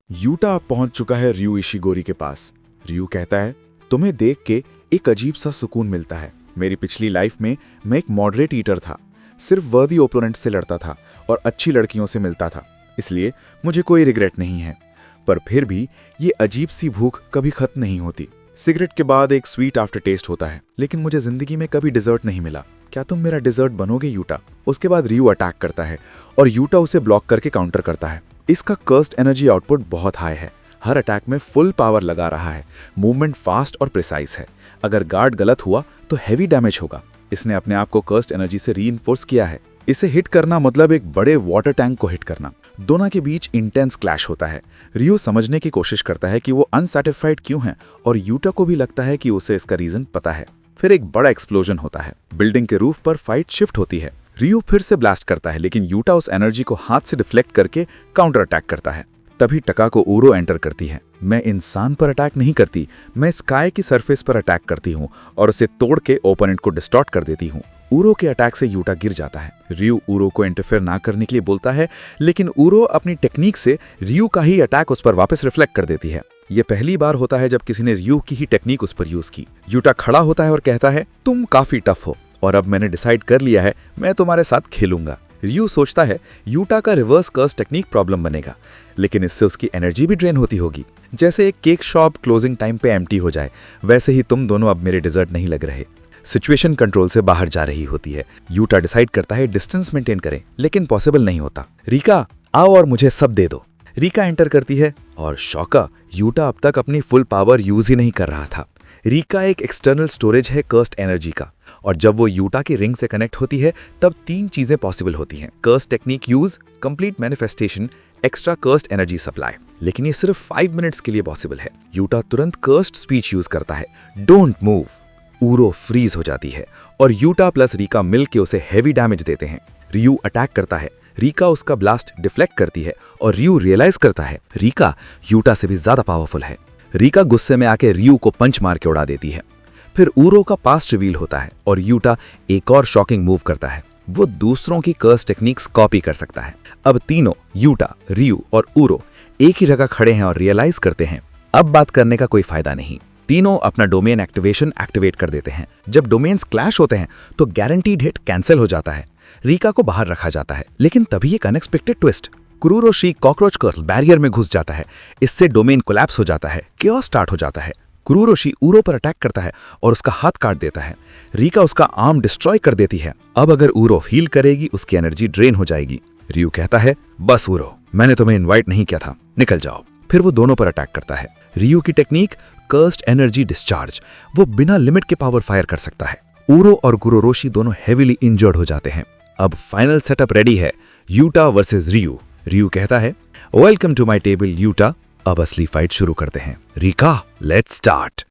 Utah अब पहुंच चुका है रयू इशिगोरी के पास। रयू कहता है, तुम्हें देख के एक अजीब सा सुकून मिलता है। मेरी पिछली लाइफ में मैं एक मॉडरेट ईटर था, सिर्फ वर्दी ओपोनेंट से लड़ता था और अच्छी लड़कियों से मिलता था, इसलिए मुझे कोई रिग्रेट नहीं है। पर फिर भी ये अजीब सी भूख कभी खत्म नहीं होती। सिगरेट के बाद एक स्वीट आफ्टर टेस्ट होता है, लेकिन मुझे जिंदगी में कभी डिजर्ट नहीं मिला। क्या तुम मेरा डिजर्ट बनोगे यूटा? उसके बाद रयू अटैक करता है और यूटा उसे ब्लॉक करके काउंटर करता है। इसका कर्स्ड एनर्जी आउटपुट बहुत हाई है, हर अटैक में फुल पावर लगा रहा है। मूवमेंट फास्ट और प्रिसाइज है। अगर गार्ड गलत हुआ तो हैवी डैमेज होगा। इसने अपने आप को कर्स्ड एनर्जी से रीइंफोर्स किया है। इसे हिट करना मतलब एक बड़े वाटर टैंक को हिट करना। दोनों के बीच इंटेंस क्लैश होता है। रियो समझने की कोशिश करता है कि वो अनसैटिस्फाइड क्यों है और यूटा को भी लगता है कि उसे इसका रीजन पता है। फिर एक बड़ा एक्सप्लोजन होता है। बिल्डिंग के रूफ पर फाइट शिफ्ट होती है। रियो फिर से ब्लास्ट करता है, लेकिन यूटा उस एनर्जी को हाथ से डिफ्लेक्ट करके काउंटर अटैक करता है। तभी टका को ऊरो एंटर करती है। मैं इंसान पर अटैक नहीं करती, मैं स्काई की सरफेस पर अटैक करती हूँ और उसे तोड़ के ओपोनेंट को डिस्टॉर्ट कर देती हूँ। ऊरो के अटैक से यूटा गिर जाता है। रियो ऊरो को इंटरफेयर ना करने के लिए बोलता है, लेकिन ऊरो अपनी टेक्निक से रियो का ही अटैक उस पर वापस रिफ्लेक्ट कर देती है। यह पहली बार होता है जब किसी ने रियो की ही टेक्निक उस पर यूज की। यूटा खड़ा होता है और कहता है, तुम काफी टफ हो और अब मैंने डिसाइड कर लिया है, मैं तुम्हारे साथ खेलूंगा। रियो सोचता है यूटा का रिवर्स कर्स टेक्निक प्रॉब्लम बनेगा, लेकिन इससे उसकी एनर्जी भी ड्रेन होती होगी। जैसे एक केक शॉप क्लोजिंग टाइम पे एम्प्टी हो जाए, वैसे ही तुम दोनों अब मेरे डिजर्ट नहीं लग रहे। सिचुएशन कंट्रोल से बाहर जा रही होती है। यूटा डिसाइड करता है डिस्टेंस मेंटेन करें, लेकिन पॉसिबल नहीं होता। रीका आओ और मुझे सब दे दो। रीका एंटर करती है और शौका, यूटा अब तक अपनी फुल पावर यूज ही नहीं कर रहा था। रीका एक एक्सटर्नल स्टोरेज है कर्स्ड एनर्जी का, और जब वो यूटा की रिंग से कनेक्ट होती है तब 3 चीजें पॉसिबल होती हैं। Cursed technique use, complete manifestation, extra cursed energy supply. लेकिन ये सिर्फ 5 मिनट्स के लिए पॉसिबल है। यूटा तुरंत कर्स्ड स्पीच यूज करता है, डोंट मूव। ऊरो फ्रीज हो जाती है और यूटा प्लस रीका मिलकर उसे हेवी डैमेज देते हैं। रियू अटैक करता है। रीका उसका ब्लास्ट डिफ्लेक्ट करती है और रियू रियलाइज करता है रीका यूटा से भी ज्यादा पावरफुल है। रीका गुस्से में आके रियू को पंच मार के उड़ा देती है। फिर ऊरो का पास्ट रिवील होता है और यूटा एक और शॉकिंग मूव करता है। वो दूसरों की कर्स टेक्निक्स कॉपी कर सकता है। अब तीनों यूटा, रियू और ऊरो एक ही जगह खड़े हैं और रियलाइज करते हैं अब बात करने का कोई फायदा नहीं। तीनों अपना डोमेन एक्टिवेशन एक्टिवेट कर देते हैं। जब डोमेन्स क्लैश होते हैं तो गारंटीड हिट कैंसिल हो जाता है। रीका को बाहर रखा जाता है, लेकिन तभी एक अनएक्सपेक्टेड ट्विस्ट। कुरुरोशी कॉकरोच कर्ल बैरियर में घुस जाता है। इससे डोमेन कोलैप्स हो जाता है, केओस स्टार्ट हो जाता है। कुरुरोशी ऊरो पर अटैक करता है और उसका हाथ काट देता है। रीका उसका आर्म डिस्ट्रॉय कर देती है। अब अगर ऊरो हील करेगी उसकी एनर्जी ड्रेन हो जाएगी। रियू कहता है, बस ऊरो, मैंने तुम्हें इनवाइट नहीं किया था, निकल जाओ। फिर वो दोनों पर अटैक करता है। रियू की टेक्निक कर्स्ड एनर्जी डिस्चार्ज, वो बिना लिमिट के पावर फायर कर सकता है। ऊरो और कुरुरोशी दोनों हेवीली इंजर्ड हो जाते हैं। अब फाइनल सेटअप रेडी है, यूटा वर्सेस रियू। रियू कहता है, welcome to my table Yuta. अब असली फाइट शुरू करते हैं। Rika, let's start.